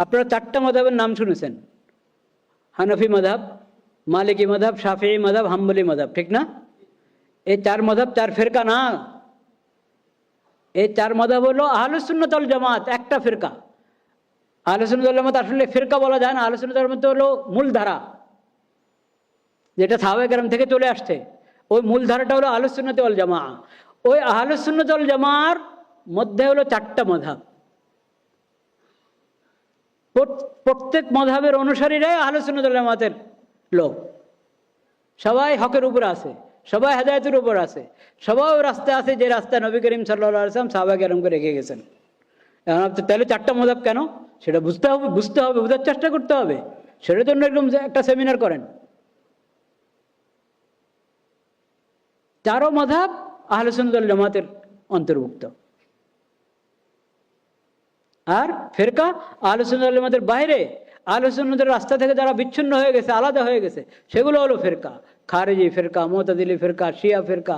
আপনারা চারটা মাযহাবের নাম শুনেছেন, হানাফি মাযহাব, মালিকি মাযহাব, শাফিঈ মাযহাব, হাম্বলি মাযহাব, ঠিক না? এই চার মাযহাব চার ফিরকা না। এই চার মাযহাব হলো আহলুস সুন্নাত ওয়াল জামাত, একটা ফিরকা। আহলুস সুন্নাত ওয়াল জামাত আসলে ফিরকা বলা যায় না, আহলুস সুন্নাত ওয়াল জামাত হলো মূলধারা, যেটা সাহাবায়ে কেরাম থেকে চলে আসছে। ওই মূলধারাটা হলো আহলুস সুন্নাত ওয়াল জামা। ওই আহলুস সুন্নাত ওয়াল জামার মধ্যে হলো চারটা মাযহাব। প্রত্যেক মাযহাবের অনুসারীরাই আহলুস সুন্নাত ওয়াল জামাতের লোক। সবাই হকের উপর আছে, সবাই হেদায়েতের উপর আছে, সবাই ওই রাস্তায় আছে যে রাস্তায় নবী করিম সাল্লাল্লাহু আলাইহি ওয়াসাল্লাম সাহাবায়ে কেরামকে রেখে গেছেন। এখন আপনি তাহলে চারটা মাযহাব কেন সেটা বুঝতে হবে, বোঝার চেষ্টা করতে হবে। সেটার জন্য একদম একটা সেমিনার করেন। চারো মাযহাব আহলুস সুন্নাত ওয়াল জামাতের অন্তর্ভুক্ত। আর ফিরকা আহলুস সুন্নাত ওয়াল জামাতের বাইরে, আহলুস সুন্নাতের রাস্তা থেকে যারা বিচ্ছিন্ন হয়ে গেছে, আলাদা হয়ে গেছে, সেগুলো হলো ফিরকা। খারিজি ফিরকা, মুতাজিলি ফিরকা, শিয়া ফিরকা,